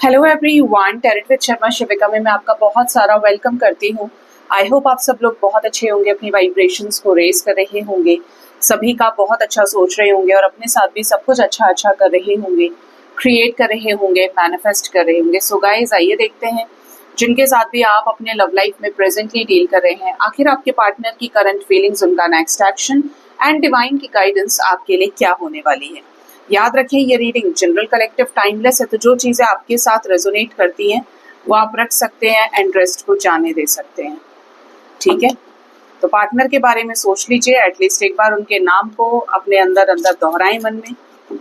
Hello everyone, tarot with Sharma Shivika में मैं आपका बहुत सारा वेलकम करती हूँ। आई होप आप सब लोग बहुत अच्छे होंगे, अपनी वाइब्रेशंस को रेज कर रहे होंगे, सभी का बहुत अच्छा सोच रहे होंगे और अपने साथ भी सब कुछ अच्छा अच्छा कर रहे होंगे, क्रिएट कर रहे होंगे, मैनिफेस्ट कर रहे होंगे। सो गाइस, आइए देखते हैं जिनके साथ भी आप अपने लव लाइफ में प्रेजेंटली डील कर रहे हैं, आखिर आपके पार्टनर की करंट फीलिंग्स, उनका नेक्स्ट एक्शन एंड डिवाइन की गाइडेंस आपके लिए क्या होने वाली है। याद रखें, ये रीडिंग जनरल, कलेक्टिव, टाइमलेस है, तो जो चीजें आपके साथ रेजोनेट करती हैं वो आप रख सकते हैं एंड रेस्ट को जाने दे सकते हैं। ठीक है, तो पार्टनर के बारे में सोच लीजिए, एटलीस्ट एक बार उनके नाम को अपने अंदर अंदर दोहराएं मन में।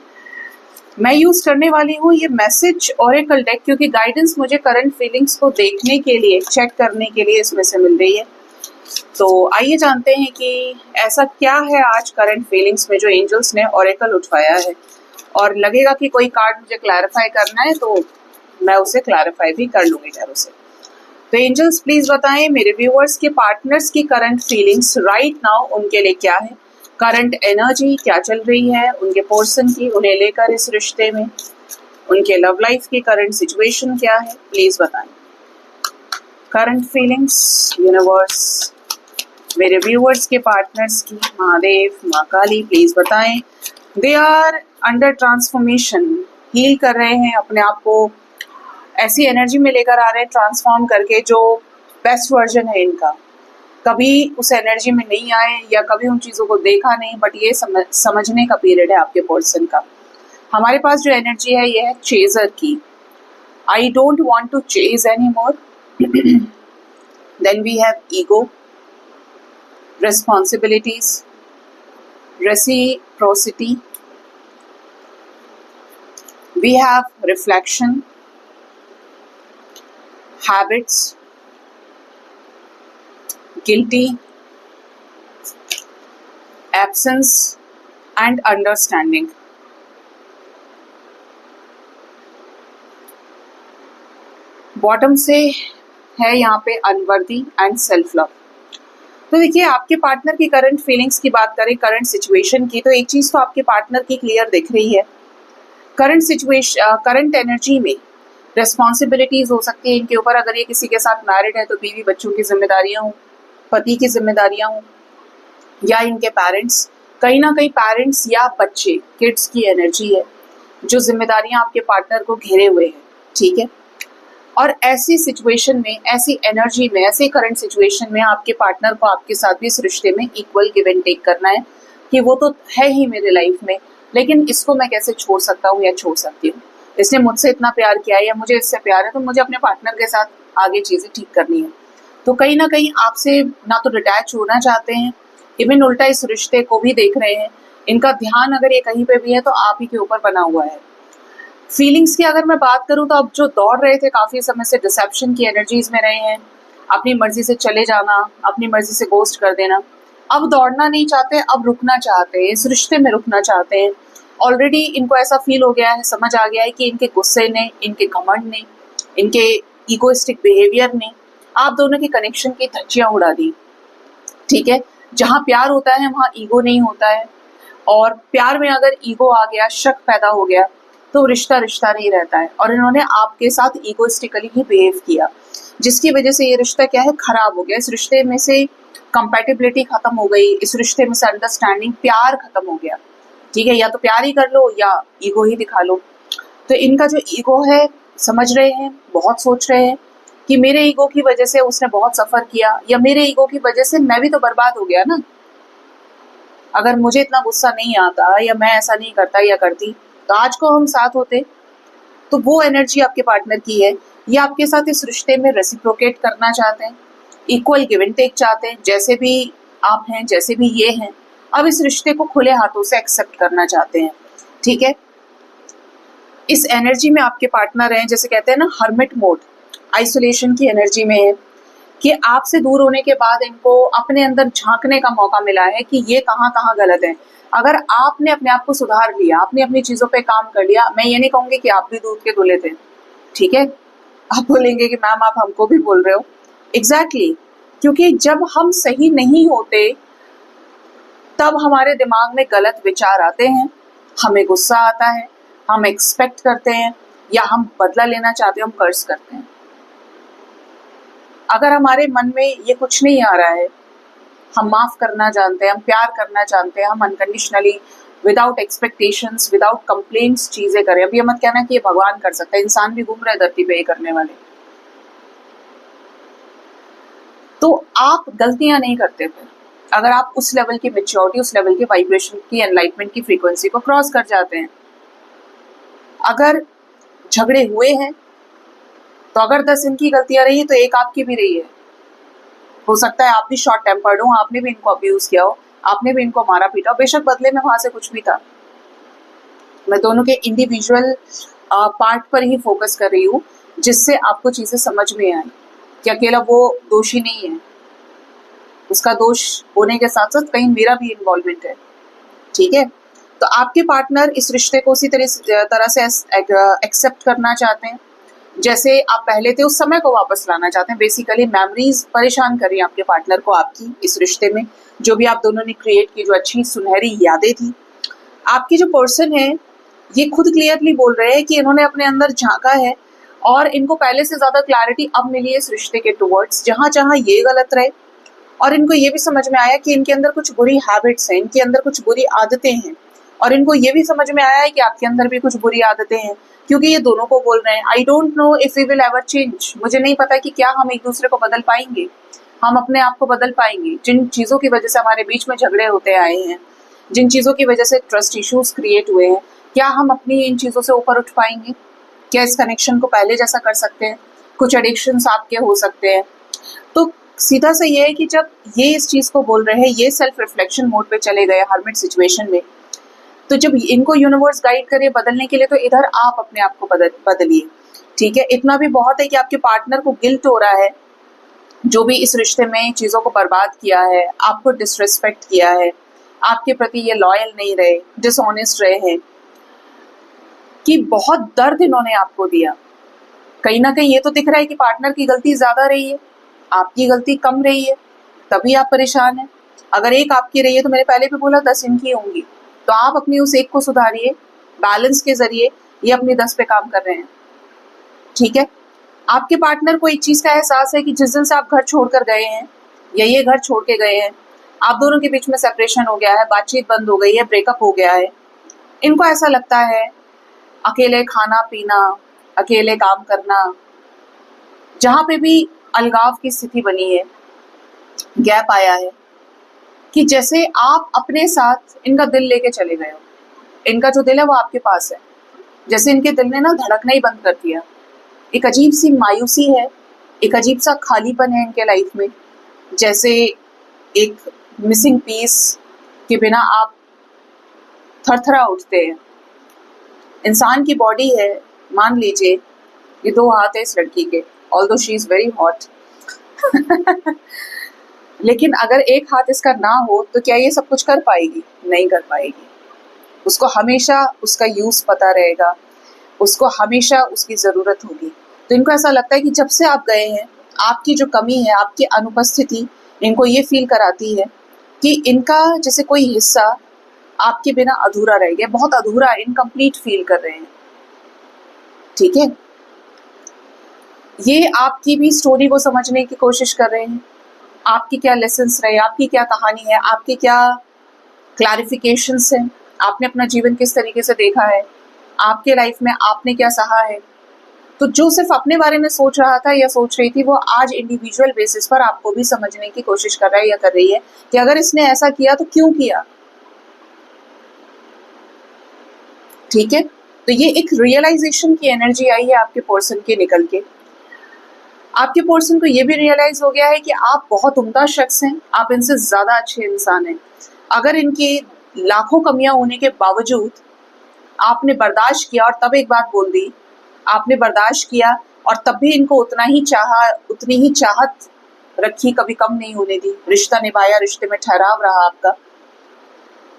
मैं यूज करने वाली हूँ ये मैसेज ओरेकल डेक, क्योंकि गाइडेंस मुझे करंट फीलिंग्स को देखने के लिए, चेक करने के लिए इसमें से मिल रही है। तो आइए जानते हैं कि ऐसा क्या है आज करंट फीलिंग्स में जो एंजल्स ने ओरेकल उठवाया है। और लगेगा कि कोई कार्ड मुझे क्लैरिफाई करना है तो मैं उसे क्लैरिफाई भी कर लूंगी खैर उसे। तो एंजल्स प्लीज बताएं मेरे व्यूअर्स के पार्टनर्स की करंट फीलिंग्स राइट नाउ उनके लिए क्या है, करंट एनर्जी क्या चल रही है उनके पर्सन की, उन्हें लेकर इस रिश्ते में, उनके लव लाइफ की करंट सिचुएशन क्या है, प्लीज बताएं। करंट फीलिंग्स यूनिवर्स मेरे व्यूअर्स के पार्टनर्स की, महादेव, माँ काली, प्लीज बताएं। They are under transformation, heal कर रहे हैं अपने आप को, ऐसी एनर्जी में लेकर आ रहे हैं ट्रांसफॉर्म करके जो बेस्ट वर्जन है इनका। कभी उस एनर्जी में नहीं आए या कभी उन चीज़ों को देखा नहीं, बट ये समझने का पीरियड है आपके पर्सन का। हमारे पास जो एनर्जी है ये है चेजर की। I don't want to chase any more. Then we have ego, responsibilities, reciprocity, we have reflection, habits, guilty, absence and understanding. Bottom से है यहाँ पे अनवर्दी एंड सेल्फ लव। तो देखिए, आपके पार्टनर की करंट फीलिंग्स की बात करें, करंट सिचुएशन की, तो एक चीज तो आपके पार्टनर की क्लियर दिख रही है। करंट सिचुएशन, करंट एनर्जी में रिस्पॉन्सिबिलिटीज हो सकती है इनके ऊपर। अगर ये किसी के साथ मैरिड है तो बीवी बच्चों की जिम्मेदारियां हों, पति की जिम्मेदारियां हों, या इनके पेरेंट्स, कहीं ना कहीं पेरेंट्स या बच्चे, किड्स की एनर्जी है जो जिम्मेदारियां आपके पार्टनर को घेरे हुए है। ठीक है, और ऐसी सिचुएशन में, ऐसी एनर्जी में, ऐसे करंट सिचुएशन में आपके पार्टनर को आपके साथ भी इस रिश्ते में इक्वल गिव एंड टेक करना है कि वो तो है ही मेरे लाइफ में, लेकिन इसको मैं कैसे छोड़ सकता हूँ या छोड़ सकती हूँ। इसने मुझसे इतना प्यार किया है या मुझे इससे प्यार है, तो मुझे अपने पार्टनर के साथ आगे चीजें ठीक करनी है। तो कहीं ना कहीं आपसे ना तो डिटैच होना चाहते हैं, इवन उल्टा इस रिश्ते को भी देख रहे हैं। इनका ध्यान अगर ये कहीं पे भी है तो आप ही के ऊपर बना हुआ है। फीलिंग्स की अगर मैं बात करूं तो अब जो दौड़ रहे थे काफी समय से, डिसेप्शन की एनर्जीज में रहे हैं, अपनी मर्जी से चले जाना, अपनी मर्जी से गोस्ट कर देना, अब दौड़ना नहीं चाहते, अब रुकना चाहते हैं, इस रिश्ते में रुकना चाहते हैं। ऑलरेडी इनको ऐसा फील हो गया है, समझ आ गया है कि इनके गुस्से ने, इनके घमंड ने, इनके ईगोइस्टिक बिहेवियर ने आप दोनों के कनेक्शन की धज्जियां उड़ा दी। ठीक है, जहां प्यार होता है वहां ईगो नहीं होता है, और प्यार में अगर ईगो आ गया, शक पैदा हो गया, तो रिश्ता रिश्ता नहीं रहता है। और इन्होंने आपके साथ इगोइस्टिकली ही बिहेव किया, जिसकी वजह से ये रिश्ता क्या है, खराब हो गया। इस रिश्ते में से कंपैटिबिलिटी खत्म हो गई, इस रिश्ते में से अंडरस्टैंडिंग, प्यार खत्म हो गया। ठीक है, या तो प्यार ही कर लो या ईगो ही दिखा लो। तो इनका जो ईगो है, समझ रहे हैं, बहुत सोच रहे हैं कि मेरे ईगो की वजह से उसने बहुत सफर किया, या मेरे ईगो की वजह से मैं भी तो बर्बाद हो गया ना। अगर मुझे इतना गुस्सा नहीं आता या मैं ऐसा नहीं करता या करती तो आज को हम साथ होते। तो वो एनर्जी आपके पार्टनर की है। ये आपके साथ इस रिश्ते में रेसिप्रोकेट करना चाहते हैं, इक्वल गिव एंड टेक चाहते हैं, जैसे भी आप हैं, जैसे भी ये हैं, अब इस रिश्ते को खुले हाथों से एक्सेप्ट करना चाहते हैं। ठीक है, इस एनर्जी में आपके पार्टनर हैं, जैसे कहते हैं ना हर्मिट मोड, आइसोलेशन की एनर्जी में है, कि आपसे दूर होने के बाद इनको अपने अंदर झांकने का मौका मिला है कि ये कहाँ कहाँ गलत है। अगर आपने अपने आप को सुधार लिया, आपने अपनी चीजों पे काम कर लिया, मैं ये नहीं कहूंगी कि आप भी दूध के धुले थे। ठीक है, आप बोलेंगे कि मैम आप हमको भी बोल रहे हो। एग्जैक्टली, क्योंकि जब हम सही नहीं होते तब हमारे दिमाग में गलत विचार आते हैं, हमें गुस्सा आता है, हम एक्सपेक्ट करते हैं या हम बदला लेना चाहते हैं, हम कर्ज करते हैं। अगर हमारे मन में ये कुछ नहीं आ रहा है, हम माफ करना जानते हैं, हम प्यार करना जानते हैं, हम unconditionally without expectations, without complaints चीजें करें। अब ये मत कहना कि ये भगवान कर सकता है, इंसान भी घूम रहे हैं धरती पे ये करने वाले। तो आप गलतियां नहीं करते फिर, अगर आप उस लेवल की मेच्योरिटी, उस लेवल की वाइब्रेशन की, एनलाइटमेंट की फ्रीक्वेंसी को क्रॉस कर जाते हैं। अगर झगड़े हुए हैं तो अगर 10 इनकी गलतियां रही तो एक आपकी भी रही है। हो सकता है आप भी शॉर्ट टेम्पर्ड हो, आपने भी इनको अब्यूज किया हो, आपने भी इनको मारा पीटा, बेशक बदले में वहां से कुछ भी था। मैं दोनों के इंडिविजुअल पार्ट पर ही फोकस कर रही हूँ, जिससे आपको चीजें समझ में आए कि अकेला वो दोषी नहीं है, उसका दोष होने के साथ साथ कहीं मेरा भी इन्वॉल्वमेंट है। ठीक है, तो आपके पार्टनर इस रिश्ते को उसी तरह से एक्सेप्ट करना चाहते हैं जैसे आप पहले थे, उस समय को वापस लाना चाहते हैं। बेसिकली मेमोरीज परेशान कर रही हैं आपके पार्टनर को आपकी इस रिश्ते में, जो भी आप दोनों ने क्रिएट की, जो अच्छी सुनहरी यादें थी। आपके जो पर्सन है ये खुद क्लियरली बोल रहे हैं कि इन्होंने अपने अंदर झांका है और इनको पहले से ज्यादा क्लैरिटी अब मिली है इस रिश्ते के टुवर्ड्स। जहां जहां ये गलत रहे और इनको ये भी समझ में आया कि इनके अंदर कुछ बुरी हैबिट्स हैं, इनके अंदर कुछ बुरी आदतें हैं, और इनको ये भी समझ में आया है कि आपके अंदर भी कुछ बुरी आदतें हैं, क्योंकि ये दोनों को बोल रहे हैं I don't know if we will ever change. मुझे नहीं पता कि क्या हम एक दूसरे को बदल पाएंगे, हम अपने आप को बदल पाएंगे। जिन चीजों की वजह से हमारे बीच में झगड़े होते आए हैं, जिन चीजों की वजह से ट्रस्ट इश्यूज क्रिएट हुए हैं, क्या हम अपनी इन चीजों से ऊपर उठ पाएंगे? क्या इस कनेक्शन को पहले जैसा कर सकते हैं? कुछ एडिक्शंस आपके हो सकते हैं। तो सीधा सा ये है कि जब ये इस चीज को बोल रहे हैं, ये सेल्फ रिफ्लेक्शन मोड पे चले गए हर्मिट सिचुएशन में, तो जब इनको यूनिवर्स गाइड करे बदलने के लिए, तो इधर आप अपने आप को बदलिए। ठीक है, इतना भी बहुत है कि आपके पार्टनर को गिल्ट हो रहा है, जो भी इस रिश्ते में चीजों को बर्बाद किया है, आपको डिसरिस्पेक्ट किया है, आपके प्रति ये लॉयल नहीं रहे, डिसऑनेस्ट रहे हैं, कि बहुत दर्द इन्होंने आपको दिया। कहीं ना कहीं ये तो दिख रहा है कि पार्टनर की गलती ज्यादा रही है, आपकी गलती कम रही है, तभी आप परेशान हैं। अगर एक आपकी रही है तो मैंने पहले भी बोला 10 इनकी होंगी, तो आप अपनी उस एक को सुधारिए। बैलेंस के जरिए ये अपनी 10 पे काम कर रहे हैं। ठीक है, आपके पार्टनर को एक चीज का एहसास है कि जिस दिन से आप घर छोड़कर गए हैं या ये घर छोड़ के गए हैं, आप दोनों के बीच में सेपरेशन हो गया है, बातचीत बंद हो गई है, ब्रेकअप हो गया है। इनको ऐसा लगता है अकेले खाना पीना, अकेले काम करना, जहां पे भी अलगाव की स्थिति बनी है, गैप आया है, कि जैसे आप अपने साथ इनका दिल लेके चले गए हो। इनका जो दिल है वो आपके पास है, जैसे इनके दिल ने ना धड़कना ही बंद कर दिया। एक अजीब सी मायूसी है, एक अजीब सा खालीपन है इनके लाइफ में, जैसे एक मिसिंग पीस के बिना आप थरथरा उठते हैं। इंसान की बॉडी है, मान लीजिए ये 2 हाथ है इस लड़की के, although she is very hot लेकिन अगर एक हाथ इसका ना हो तो क्या ये सब कुछ कर पाएगी? नहीं कर पाएगी। उसको हमेशा उसका यूज पता रहेगा, उसको हमेशा उसकी जरूरत होगी। तो इनको ऐसा लगता है कि जब से आप गए हैं, आपकी जो कमी है, आपकी अनुपस्थिति इनको ये फील कराती है कि इनका जैसे कोई हिस्सा आपके बिना अधूरा रह गया, बहुत अधूरा, इनकम्प्लीट फील कर रहे हैं। ठीक है, ये आपकी भी स्टोरी को समझने की कोशिश कर रहे हैं। आपकी क्या लेसन्स रहे, आपकी क्या कहानी है, आपकी क्या क्लैरिफिकेशंस हैं, आपने अपना जीवन किस तरीके से देखा है, आपके लाइफ में आपने क्या सहा है। तो जो सिर्फ अपने बारे में सोच रहा था या सोच रही थी, वो आज इंडिविजुअल बेसिस पर आपको भी समझने की कोशिश कर रहा है या कर रही है कि अगर इसने ऐसा किया तो क्यों किया। ठीक है, तो ये एक रियलाइजेशन की एनर्जी आई है आपके पर्सन के निकल के। आपके पर्सन को ये भी रियलाइज हो गया है कि आप बहुत उम्दा शख्स हैं, आप इनसे ज्यादा अच्छे इंसान हैं। अगर इनके लाखों कमियां होने के बावजूद आपने बर्दाश्त किया और तब एक बात बोल दी, आपने बर्दाश्त किया और तब भी इनको उतना ही चाहा, उतनी ही चाहत रखी, कभी कम नहीं होने दी, रिश्ता निभाया, रिश्ते में ठहराव रहा आपका,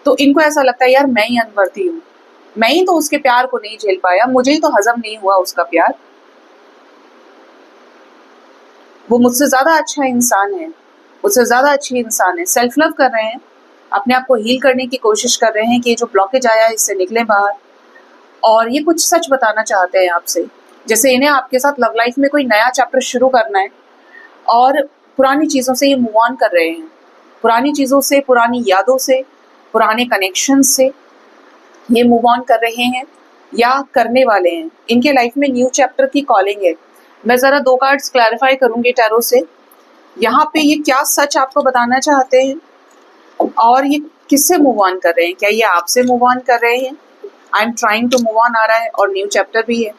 तो इनको ऐसा लगता है यार मैं ही अनवर्दी हूँ, मैं ही तो उसके प्यार को नहीं झेल पाया, मुझे ही तो हजम नहीं हुआ उसका प्यार, वो मुझसे ज्यादा अच्छा इंसान है, मुझसे ज्यादा अच्छी इंसान है। सेल्फ लव कर रहे हैं, अपने आप को हील करने की कोशिश कर रहे हैं कि जो ब्लॉकेज आया है इससे निकले बाहर। और ये कुछ सच बताना चाहते हैं आपसे, जैसे इन्हें आपके साथ लव लाइफ में कोई नया चैप्टर शुरू करना है और पुरानी चीज़ों से ये मूव ऑन कर रहे हैं, पुरानी चीज़ों से, पुरानी यादों से, पुराने कनेक्शन से ये मूव ऑन कर रहे हैं या करने वाले हैं। इनके लाइफ में न्यू चैप्टर की कॉलिंग है। मैं ज़रा 2 कार्ड्स क्लैरिफाई करूंगी टैरो से। यहाँ पे ये क्या सच आपको बताना चाहते हैं और ये किससे मूव ऑन कर रहे हैं? क्या ये आपसे मूव ऑन कर रहे हैं? I am trying to move on आ रहा है और न्यू चैप्टर भी है,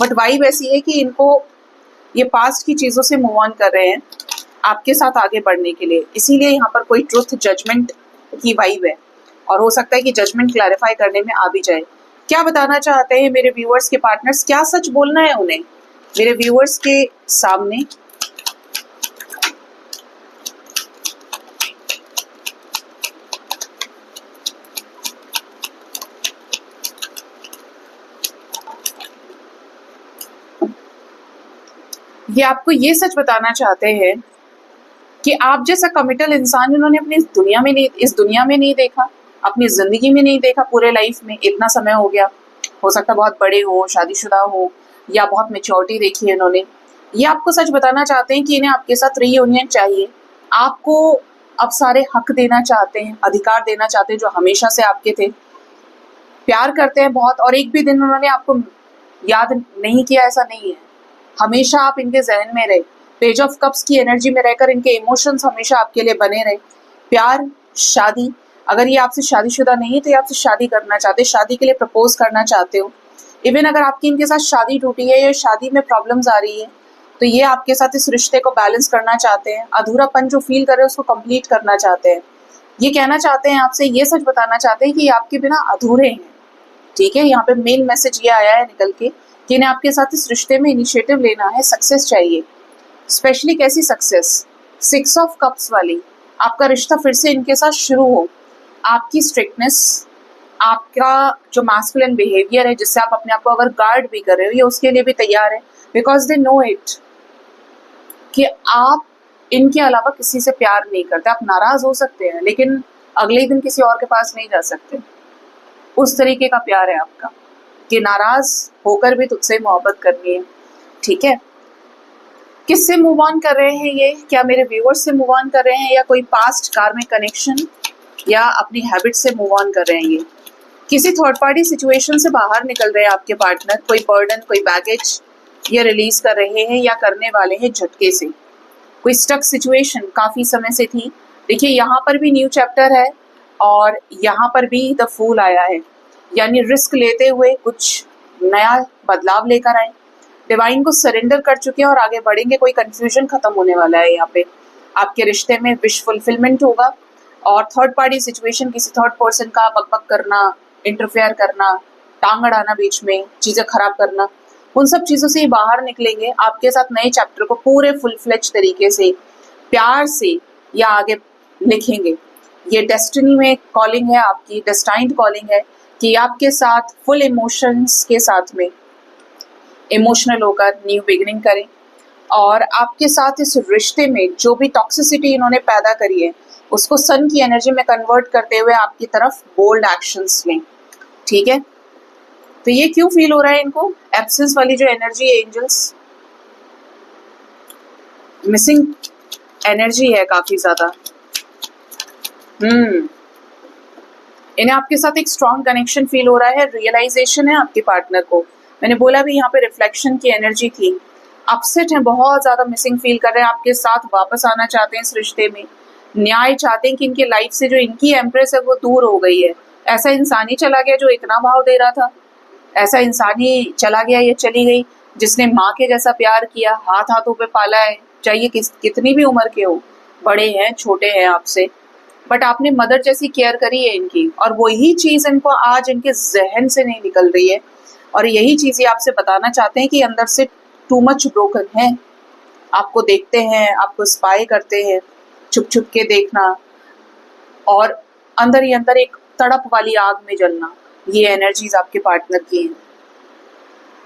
बट वाइब ऐसी है कि इनको ये पास्ट की चीज़ों से मूव ऑन कर रहे हैं आपके साथ आगे बढ़ने के लिए। इसीलिए यहाँ पर कोई ट्रुथ जजमेंट की वाइब है और हो सकता है कि जजमेंट क्लैरिफाई करने में आ भी जाए। क्या बताना चाहते हैं मेरे व्यूअर्स के पार्टनर्स? क्या सच बोलना है उन्हें मेरे व्यूअर्स के सामने? ये आपको ये सच बताना चाहते हैं कि आप जैसा कमिटल इंसान इन्होंने अपनी इस दुनिया में नहीं देखा, अपनी जिंदगी में नहीं देखा, पूरे लाइफ में इतना समय हो गया। हो सकता है बहुत बड़े हो, शादीशुदा हो या बहुत मेच्योरिटी देखी है इन्होंने। ये आपको सच बताना चाहते हैं कि इन्हें आपके साथ रीयूनियन चाहिए, आपको अब सारे हक देना चाहते हैं, अधिकार देना चाहते हैं जो हमेशा से आपके थे। प्यार करते हैं बहुत और एक भी दिन उन्होंने आपको याद नहीं किया ऐसा नहीं है। हमेशा आप इनके जहन में रहे। पेज ऑफ कप्स की एनर्जी में रहकर इनके इमोशंस हमेशा आपके लिए बने रहे। प्यार, शादी, अगर ये आपसे शादीशुदा नहीं है तो ये आपसे शादी करना चाहते, शादी के लिए प्रपोज करना चाहते हो। इवन अगर आपकी इनके साथ शादी टूटी है या शादी में प्रॉब्लम्स आ रही है तो ये आपके साथ इस रिश्ते को बैलेंस करना चाहते हैं। अधूरापन जो फील कर रहे हैं उसको कंप्लीट करना चाहते हैं। ये कहना चाहते हैं आपसे, ये सच बताना चाहते हैं कि ये आपके बिना अधूरे हैं। ठीक है, यहाँ पे मेन मैसेज ये आया है निकल के कि इन्हें आपके साथ इस रिश्ते में इनिशिएटिव लेना है, सक्सेस चाहिए। स्पेशली कैसी सक्सेस? 6 ऑफ कप्स वाली। आपका रिश्ता फिर से इनके साथ शुरू हो। आपकी स्ट्रिक्टनेस, आपका जो मैस्कुलिन बिहेवियर है जिससे आप अपने आप को अगर गार्ड भी कर रहे हो ये उसके लिए भी तैयार है, बिकॉज दे नो इट कि आप इनके अलावा किसी से प्यार नहीं करते। आप नाराज हो सकते हैं लेकिन अगले दिन किसी और के पास नहीं जा सकते। उस तरीके का प्यार है आपका कि नाराज होकर भी तुझसे मोहब्बत करनी है। ठीक है, किससे मूव ऑन कर रहे हैं ये? क्या मेरे व्यूअर्स से मूव ऑन कर रहे हैं या कोई पास्ट कार्मिक कनेक्शन या अपनी हैबिट से मूव ऑन कर रहे हैं? ये किसी थर्ड पार्टी सिचुएशन से बाहर निकल रहे हैं आपके पार्टनर। कोई बर्डन, कोई बैगेज ये रिलीज कर रहे हैं या करने वाले हैं झटके से। कोई स्टक सिचुएशन काफी समय से थी। देखिए यहाँ पर भी न्यू चैप्टर है और यहाँ पर भी द फूल आया है, यानी रिस्क लेते हुए कुछ नया बदलाव लेकर आए, डिवाइन को सरेंडर कर चुके हैं और आगे बढ़ेंगे। कोई कंफ्यूजन खत्म होने वाला है। यहाँ पे आपके रिश्ते में विश फुलफिलमेंट होगा और थर्ड पार्टी सिचुएशन, किसी थर्ड पर्सन का बकबक करना, इंटरफेयर करना, टांग अड़ाना, बीच में चीजें खराब करना, उन सब चीजों से बाहर निकलेंगे। आपके साथ नए चैप्टर को पूरे फुल फ्लेज तरीके से प्यार से या आगे लिखेंगे। ये डेस्टिनी में कॉलिंग है आपकी, डेस्टाइन्ड कॉलिंग है कि आपके साथ फुल इमोशंस के साथ में इमोशनल होकर न्यू बिगिनिंग करें और आपके साथ इस रिश्ते में जो भी टॉक्सिसिटी इन्होंने पैदा करी है उसको सन की एनर्जी में कन्वर्ट करते हुए आपकी तरफ बोल्ड एक्शंस लें। ठीक है, तो ये क्यों फील हो रहा है इनको? एब्सेंस वाली जो एनर्जी है, एंजल्स मिसिंग एनर्जी है काफी ज्यादा। इन्हें आपके साथ एक स्ट्रॉन्ग कनेक्शन फील हो रहा है, रियलाइजेशन है आपके पार्टनर को। मैंने बोला भी यहाँ पे रिफ्लेक्शन की एनर्जी थी। अपसेट है, बहुत ज्यादा मिसिंग फील कर रहे हैं, आपके साथ वापस आना चाहते हैं इस रिश्ते में। न्याय चाहते हैं कि इनके लाइफ से जो इनकी एम्प्रेस है वो दूर हो गई है। ऐसा इंसान ही चला गया जो इतना भाव दे रहा था, ऐसा इंसान ही चला गया, ये चली गई जिसने माँ के जैसा प्यार किया, हाथ हाथों पे पाला है, चाहे कितनी भी उम्र के हो, बड़े हैं छोटे हैं आपसे, बट आपने मदर जैसी केयर करी है इनकी। और वही चीज इनको आज इनके जहन से नहीं निकल रही है और यही चीज ये आपसे बताना चाहते हैं कि अंदर से टू मच ब्रोकन है। आपको देखते हैं, आपको स्पाई करते हैं, छुप छुप के देखना और अंदर ही अंदर एक तड़प वाली आग में जलना, ये एनर्जीज आपके पार्टनर की हैं।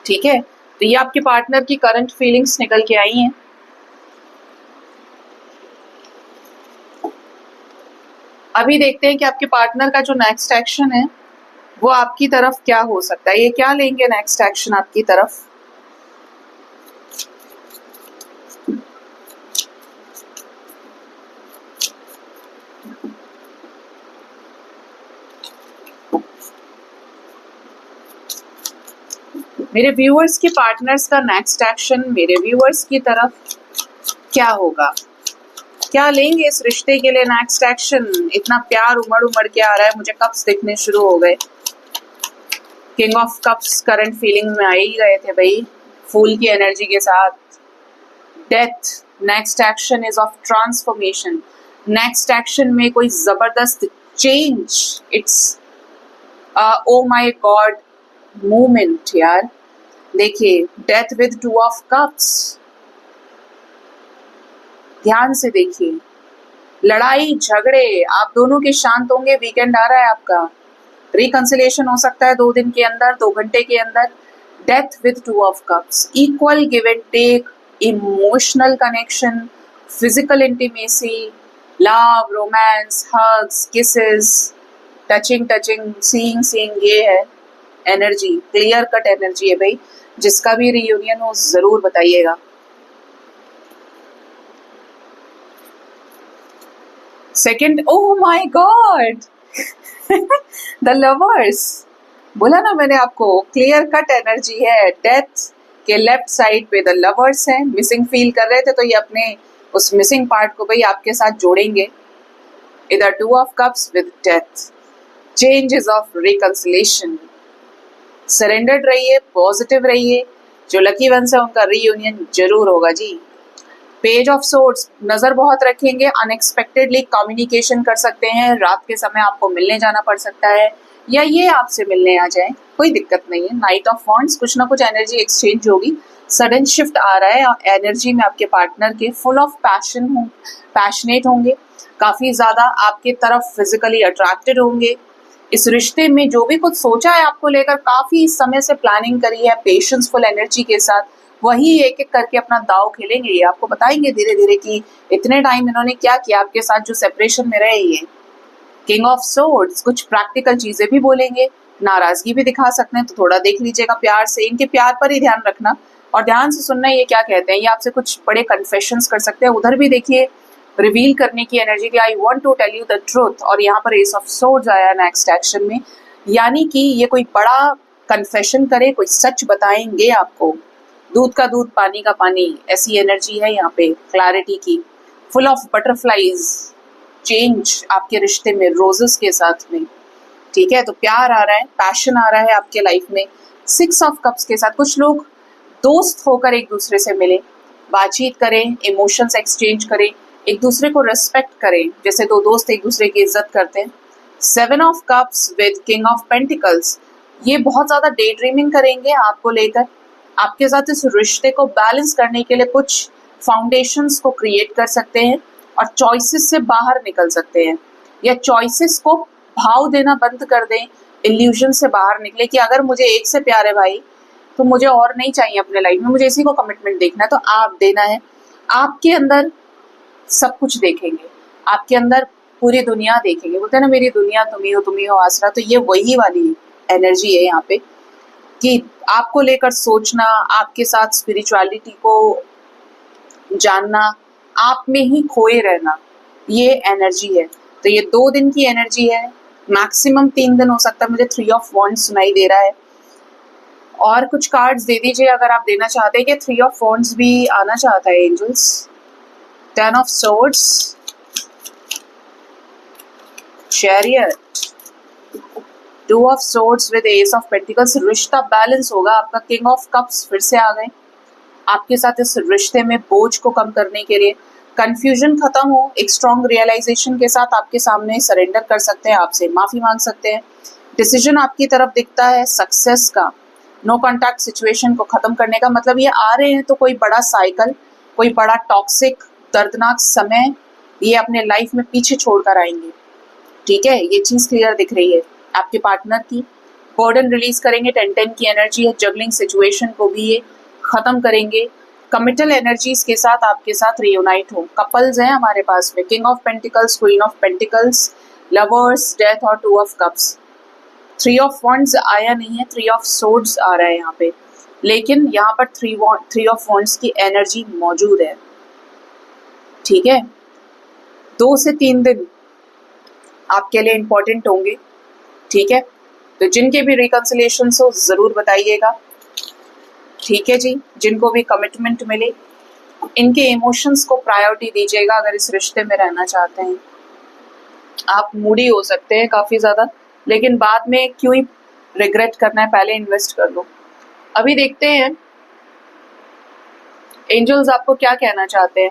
ठीक है, तो ये आपके पार्टनर की करंट फीलिंग्स निकल के आई हैं। अभी देखते हैं कि आपके पार्टनर का जो नेक्स्ट एक्शन है वो आपकी तरफ क्या हो सकता है, ये क्या लेंगे नेक्स्ट एक्शन आपकी तरफ। मेरे व्यूअर्स के पार्टनर्स का नेक्स्ट एक्शन मेरे व्यूअर्स की तरफ क्या होगा, क्या लेंगे इस रिश्ते के लिए नेक्स्ट एक्शन। इतना प्यार उमड़ उमड़ के आ रहा है, मुझे कप्स दिखने शुरू हो गए। King of cups current feeling में आ ही गए थे भाई, फूल की एनर्जी के साथ। Death next action is of transformation. Next action में कोई जबरदस्त change, it's oh my God movement यार। देखिए डेथ विद 2 ऑफ कप्स, ध्यान से देखिए, लड़ाई झगड़े आप दोनों के शांत होंगे। वीकेंड आ रहा है आपका, रिकंसिलेशन हो सकता है 2 दिन के अंदर, 2 घंटे के अंदर। Death with 2 of cups, equal give and take, emotional connection, physical intimacy, love, romance, hugs, kisses, touching, seeing, ये है एनर्जी, क्लियर कट एनर्जी है भाई। जिसका भी रियूनियन हो जरूर बताइएगा। Second, oh my God the lovers, बोला ना मैंने आपको, क्लियर कट एनर्जी है। डेथ के लेफ्ट साइड पे द लवर्स हैं, मिसिंग फील कर रहे थे तो ये अपने उस मिसिंग पार्ट को भाई आपके साथ जोड़ेंगे। इधर 2 of cups with death, changes of reconciliation. Surrendered रहिए, पॉजिटिव रहिए, जो लकी वंस है उनका रीयूनियन जरूर होगा जी। पेज ऑफ सोर्ड्स, नजर बहुत रखेंगे, अनएक्सपेक्टेडली कम्युनिकेशन कर सकते हैं, रात के समय आपको मिलने जाना पड़ सकता है या ये आपसे मिलने आ जाए, कोई दिक्कत नहीं है। नाइट ऑफ वॉन्ड्स, कुछ ना कुछ एनर्जी एक्सचेंज होगी, सडन शिफ्ट आ रहा है एनर्जी में आपके पार्टनर के, फुल ऑफ पैशन, पैशनेट होंगे, काफी ज्यादा आपके तरफ फिजिकली अट्रैक्टेड होंगे। इस रिश्ते में जो भी कुछ सोचा है आपको लेकर, काफी समय से प्लानिंग करी है, पेशेंसफुल एनर्जी के साथ, वही एक एक करके अपना दाव खेलेंगे। ये आपको बताएंगे धीरे धीरे कि इतने टाइम इन्होंने क्या किया आपके साथ, जो सेपरेशन में रहे। ये किंग ऑफ सोर्ड्स, कुछ प्रैक्टिकल चीजें भी बोलेंगे, नाराजगी भी दिखा सकते हैं, तो थोड़ा देख लीजिएगा प्यार से, इनके प्यार पर ही ध्यान रखना और ध्यान से सुनना ये क्या कहते हैं। ये आपसे कुछ बड़े कन्फेशंस कर सकते हैं, उधर भी देखिए रिवील करने की एनर्जी की, I want to tell you the truth, और यहाँ पर एस ऑफ सोर्ड्स आया नेक्स्ट एक्शन में, यानी कि ये कोई बड़ा कन्फेशन करे, कोई सच बताएंगे आपको। दूध का दूध, पानी का पानी, ऐसी एनर्जी है यहाँ पे क्लैरिटी की, फुल ऑफ बटरफ्लाईज, चेंज आपके रिश्ते में रोजेस के साथ में, ठीक है। तो प्यार आ रहा है, पैशन आ रहा है आपके लाइफ में। 6 ऑफ कप्स के साथ कुछ लोग दोस्त होकर एक दूसरे से मिले, बातचीत करें, इमोशंस एक्सचेंज करें, एक दूसरे को रेस्पेक्ट करें, जैसे 2 दोस्त एक दूसरे की इज्जत करते हैं। 7 of cups with king of pentacles, ये बहुत ज्यादा डे ड्रीमिंग करेंगे आपको लेकर, आपके साथ इस रिश्ते को बैलेंस करने के लिए कुछ फाउंडेशंस को क्रिएट कर सकते हैं और चॉइसेस से बाहर निकल सकते हैं, या चॉइसेस को भाव देना बंद कर दें, इल्यूजन से बाहर निकले कि अगर मुझे एक से प्यार है भाई तो मुझे और नहीं चाहिए अपने लाइफ में, मुझे इसी को कमिटमेंट देखना है, तो आप देना है। आपके अंदर सब कुछ देखेंगे, आपके अंदर पूरी दुनिया देखेंगे, बोलते हैं ना मेरी दुनिया तुम ही हो आसरा, तो ये वही वाली एनर्जी है यहाँ पे कि आपको लेकर सोचना, आपके साथ स्पिरिचुअलिटी को जानना, आप में ही खोए रहना, ये एनर्जी है। तो ये 2 दिन की एनर्जी है, मैक्सिमम 3 दिन हो सकता है। मुझे 3 ऑफ वॉन्ड्स सुनाई दे रहा है, और कुछ कार्ड्स दे दीजिए अगर आप देना चाहते हैं कि 3 ऑफ वॉन्ड्स भी आना चाहता है angels. 10 of swords, chariot, 2 of swords with ace of pentacles, रिश्ता बैलेंस होगा आपका। किंग ऑफ कप्स फिर से आ गए आपके साथ इस रिश्ते में, बोझ को कम करने के लिए, कंफ्यूजन खत्म हो, एक स्ट्रॉन्ग रियलाइजेशन के साथ आपके सामने सरेंडर कर सकते हैं, आपसे माफी मांग सकते हैं। डिसीजन आपकी तरफ दिखता है सक्सेस का, नो कॉन्टैक्ट सिचुएशन को खत्म करने का, मतलब ये आ रहे हैं तो कोई बड़ा साइकिल, कोई बड़ा टॉक्सिक दर्दनाक समय ये अपने लाइफ में पीछे छोड़कर आएंगे, ठीक है। ये चीज क्लियर दिख रही है आपके पार्टनर की। बर्डन रिलीज करेंगे, 10-10 की एनर्जी है, जगलिंग सिचुएशन को भी ये खत्म करेंगे। कमिटल एनर्जीज के साथ आपके साथ रियूनाइट हो। कपल्स हैं हमारे पास में, king of pentacles, queen of pentacles, lovers, death और 2 ऑफ कप्स। 3 ऑफ वॉन्ड्स आया नहीं है, 3 ऑफ सोर्ड्स आ रहा है यहाँ पे, लेकिन यहाँ पर 3 ऑफ वॉन्ड्स की एनर्जी मौजूद है। ठीक है, 2 से 3 दिन आपके लिए इम्पोर्टेंट होंगे। ठीक है, तो जिनके भी रिकंसिलेशन हो ज़रूर बताइएगा। ठीक है जी, जिनको भी कमिटमेंट मिले इनके इमोशंस को प्रायोरिटी दीजिएगा अगर इस रिश्ते में रहना चाहते हैं। आप मूडी हो सकते हैं काफ़ी ज़्यादा, लेकिन बाद में क्यों ही रिग्रेट करना है, पहले इन्वेस्ट कर लो। अभी देखते हैं एंजल्स आपको क्या कहना चाहते हैं।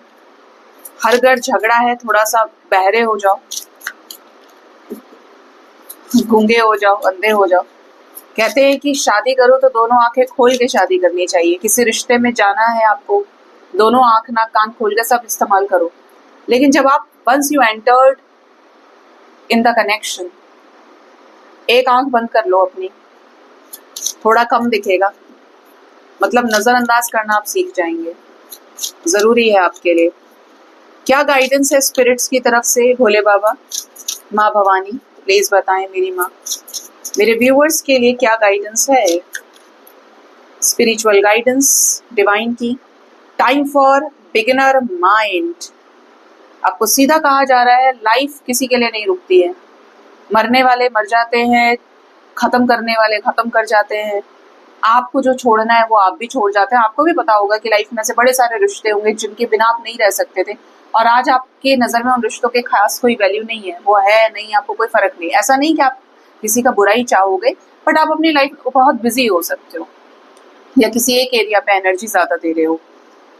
हर घर झगड़ा है, थोड़ा सा बहरे हो जाओ, गूंगे हो जाओ, अंधे हो जाओ। कहते हैं कि शादी करो तो दोनों आंखें खोल के शादी करनी चाहिए। किसी रिश्ते में जाना है आपको, दोनों आंख नाक कान खोल के सब इस्तेमाल करो। लेकिन जब आप once you entered in the connection, एक आंख बंद कर लो अपनी, थोड़ा कम दिखेगा, मतलब नजरअंदाज करना आप सीख जाएंगे। जरूरी है आपके लिए। क्या गाइडेंस है स्पिरिट्स की तरफ से? भोले बाबा, माँ भवानी, प्लीज बताएं मेरी माँ, मेरे व्यूअर्स के लिए क्या गाइडेंस है? स्पिरिचुअल गाइडेंस डिवाइन की। Time for beginner mind. आपको सीधा कहा जा रहा है लाइफ किसी के लिए नहीं रुकती है। मरने वाले मर जाते हैं, खत्म करने वाले खत्म कर जाते हैं, आपको जो छोड़ना है वो आप भी छोड़ जाते हैं। आपको भी पता होगा कि लाइफ में से बड़े सारे रिश्ते होंगे जिनके बिना आप नहीं रह सकते थे, और आज आपके नज़र में उन रिश्तों के खास कोई वैल्यू नहीं है, वो है नहीं, आपको कोई फर्क नहीं। ऐसा नहीं कि आप किसी का बुरा ही चाहोगे, बट आप अपनी लाइफ को बहुत बिजी हो सकते हो या किसी एक एरिया पे एनर्जी ज़्यादा दे रहे हो।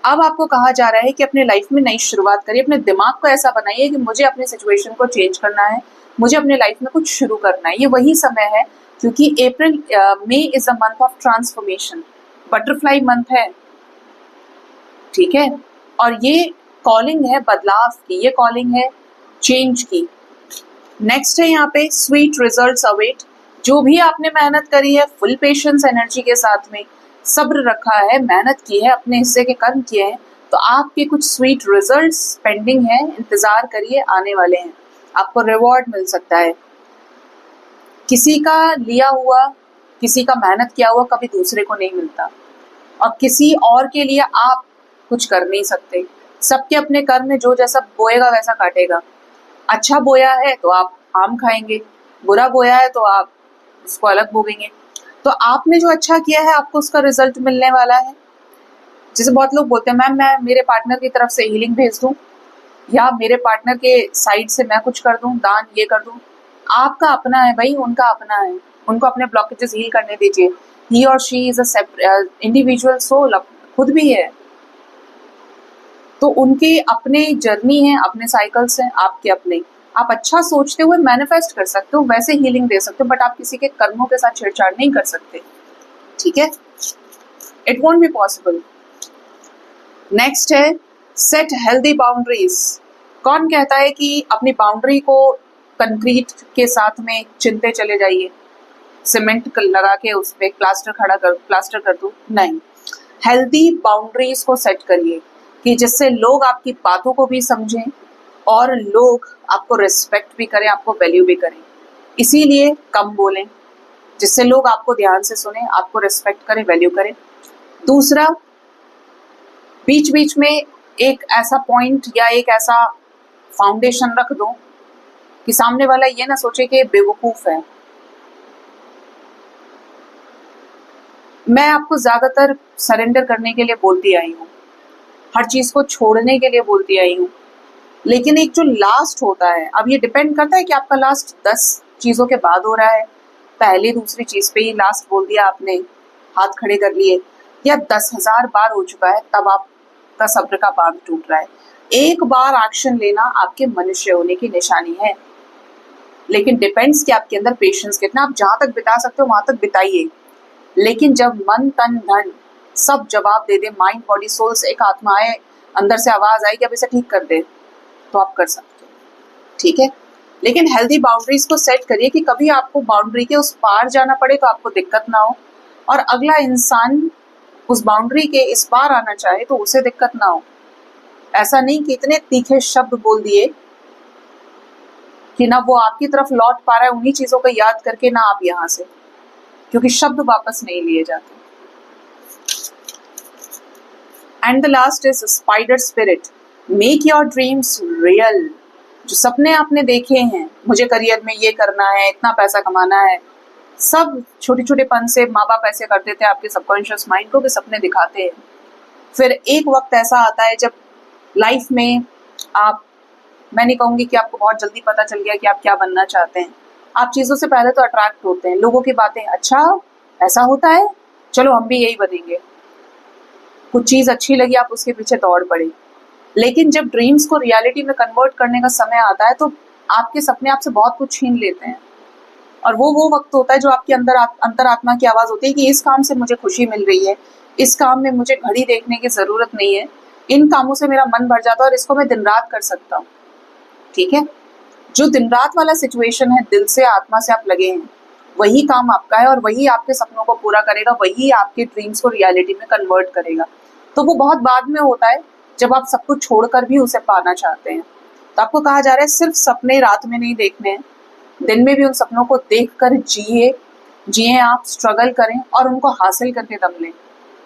अब आपको कहा जा रहा है कि अपने लाइफ में नई शुरुआत करिए। अपने दिमाग को ऐसा बनाइए कि मुझे अपनी सिचुएशन को चेंज करना है, मुझे अपने लाइफ में कुछ शुरू करना है। ये वही समय है, क्योंकि May is a month of transformation, butterfly month है। ठीक है, और ये कॉलिंग है बदलाव की, ये कॉलिंग है चेंज की। नेक्स्ट है यहाँ पे स्वीट रिजल्ट्स अवेट। जो भी आपने मेहनत करी है फुल पेशेंस एनर्जी के साथ में, सब्र रखा है, मेहनत की है, अपने हिस्से के कर्म किए हैं, तो आपके कुछ स्वीट रिजल्ट्स पेंडिंग है, इंतजार करिए, आने वाले हैं। आपको रिवॉर्ड मिल सकता है। किसी का लिया हुआ, किसी का मेहनत किया हुआ कभी दूसरे को नहीं मिलता, और किसी और के लिए आप कुछ कर नहीं सकते। सबके अपने कर्म में जो जैसा बोएगा वैसा काटेगा। अच्छा बोया है तो आप आम खाएंगे, बुरा बोया है तो आप उसको अलग भोगेंगे। तो आपने जो अच्छा किया है आपको उसका रिजल्ट मिलने वाला है। जैसे बहुत लोग बोलते हैं मैम मैं मेरे पार्टनर की तरफ से हीलिंग भेज दूं, या मेरे पार्टनर के साइड से मैं कुछ कर दूं, दान ये कर दूं। आपका अपना है भाई, उनका अपना है, उनको अपने ब्लॉकेजेस हील करने दीजिए। ही और she is a individual soul, खुद भी है, तो उनके अपने जर्नी है, अपने साइकिल्स हैं, आपके अपने। आप अच्छा सोचते हुए मैनिफेस्ट कर सकते हो, वैसे हीलिंग दे सकते हो, बट आप किसी के कर्मों के साथ छेड़छाड़ नहीं कर सकते। ठीक है, it won't be possible. Next है सेट हेल्दी बाउंड्रीज। कौन कहता है कि अपनी बाउंड्री को कंक्रीट के साथ में चिनते चले जाइए, सीमेंट लगा के उस पर प्लास्टर कर दूं? नहीं, हेल्दी बाउंड्रीज को सेट करिए कि जिससे लोग आपकी बातों को भी समझें और लोग आपको रिस्पेक्ट भी करें, आपको वैल्यू भी करें। इसीलिए कम बोलें, जिससे लोग आपको ध्यान से सुने, आपको रिस्पेक्ट करें, वैल्यू करें। दूसरा, बीच बीच में एक ऐसा पॉइंट या एक ऐसा फाउंडेशन रख दो कि सामने वाला ये ना सोचे कि बेवकूफ है। मैं आपको ज्यादातर सरेंडर करने के लिए बोलती आई हूँ, हर चीज को छोड़ने के लिए बोलती आई हूँ, लेकिन एक जो लास्ट होता है, अब ये डिपेंड करता है कि आपका लास्ट 10 चीजों के बाद हो रहा है, पहली दूसरी चीज पे ही लास्ट बोल दिया आपने, हाथ खड़े कर लिए, या 10,000 बार हो चुका है तब आपका सब्र का बांध टूट रहा है। एक बार एक्शन लेना आपके मनुष्य होने की निशानी है, लेकिन डिपेंड्स कि आपके अंदर पेशेंस कितना। आप जहां तक बिता सकते हो वहां तक बिताइए, लेकिन जब मन तन धन सब जवाब दे दे, माइंड बॉडी सोल से एक आत्मा आए, अंदर से आवाज आई कि अब इसे ठीक कर दे, तो आप कर सकते हो। ठीक है, लेकिन हेल्दी बाउंड्रीज को सेट करिए कि कभी आपको बाउंड्री के उस पार जाना पड़े तो आपको दिक्कत ना हो, और अगला इंसान उस बाउंड्री के इस पार आना चाहे तो उसे दिक्कत ना हो। ऐसा नहीं कि इतने तीखे शब्द बोल दिए कि ना वो आपकी तरफ लौट पा रहा है उन्हीं चीजों को याद करके, ना आप यहाँ से, क्योंकि शब्द वापस नहीं लिए जाते। And the last is spider spirit, make your dreams real. जो सपने आपने देखे हैं, मुझे करियर में ये करना है, इतना पैसा कमाना है, सब छोटे छोटे पन से माँ बाप ऐसे कर देते हैं आपके सबकॉन्शियस माइंड को कि सपने दिखाते हैं। फिर एक वक्त ऐसा आता है जब लाइफ में आप, मैं नहीं कहूँगी कि आपको बहुत जल्दी पता चल गया कि आप क्या बनना चाहते हैं, आप चीज़ों से पहले तो अट्रैक्ट होते हैं, लोगों की बातें, अच्छा ऐसा होता है, चलो हम भी यही बनेंगे, कुछ चीज़ अच्छी लगी, आप उसके पीछे दौड़ पड़े। लेकिन जब ड्रीम्स को रियलिटी में कन्वर्ट करने का समय आता है तो आपके सपने आपसे बहुत कुछ छीन लेते हैं, और वो वक्त होता है जो आपके अंदर अंतरात्मा की आवाज़ होती है कि इस काम से मुझे खुशी मिल रही है, इस काम में मुझे घड़ी देखने की ज़रूरत नहीं है, इन कामों से मेरा मन भर जाता है और इसको मैं दिन रात कर सकता हूँ। ठीक है, जो दिन रात वाला सिचुएशन है, दिल से आत्मा से आप लगे हैं, वही काम आपका है और वही आपके सपनों को पूरा करेगा, वही आपके ड्रीम्स को रियलिटी में कन्वर्ट करेगा। तो वो बहुत बाद में होता है जब आप सब कुछ छोड़कर भी उसे पाना चाहते हैं। तो आपको कहा जा रहा है सिर्फ सपने रात में नहीं देखने हैं, दिन में भी उन सपनों को देखकर जिए आप, स्ट्रगल करें और उनको हासिल करके दम लें।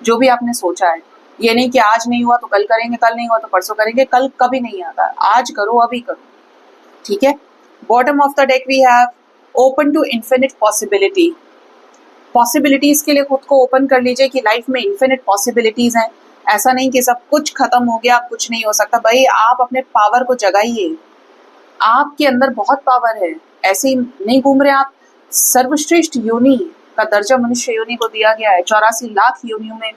जो भी आपने सोचा है, ये नहीं कि आज नहीं हुआ तो कल करेंगे, कल नहीं हुआ तो परसों करेंगे, कल कभी नहीं आता, आज करो, अभी करो। ठीक है, bottom of the deck we have open to infinite possibility. Possibilities के लिए खुद को ओपन कर लीजिए कि लाइफ में इन्फिनिट पॉसिबिलिटीज हैं। ऐसा नहीं कि सब कुछ खत्म हो गया, अब कुछ नहीं हो सकता। भाई आप अपने पावर को जगाइए, आपके अंदर बहुत पावर है, ऐसे ही नहीं घूम रहे आप। सर्वश्रेष्ठ योनि का दर्जा मनुष्य योनि को दिया गया है। 84 लाख योनियों में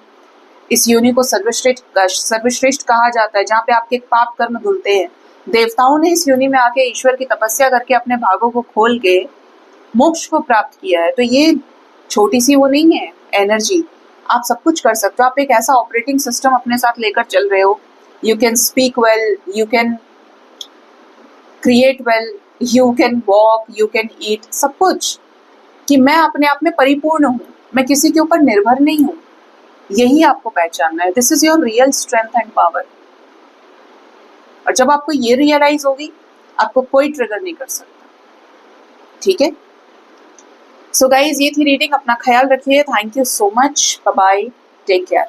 इस योनि को सर्वश्रेष्ठ कहा जाता है, जहाँ पे आपके पाप कर्म धुलते हैं। देवताओं ने इस योनि में आके ईश्वर की तपस्या करके अपने भागों को खोल के मोक्ष को प्राप्त किया है। तो ये छोटी सी वो नहीं है एनर्जी, आप सब कुछ कर सकते हो। आप एक ऐसा ऑपरेटिंग सिस्टम अपने साथ लेकर चल रहे हो, you can speak well, you can create well, you can walk, you can eat, सब कुछ, कि मैं अपने आप में परिपूर्ण हूँ, मैं किसी के ऊपर निर्भर नहीं हूँ। यही आपको पहचानना है। This is your real strength and power. और जब आपको ये रियलाइज होगी, आपको कोई ट्रिगर नहीं कर सकता। ठीक है, सो गाइज, ये थी रीडिंग। अपना ख्याल रखिए। Thank you so much, bye bye, take care.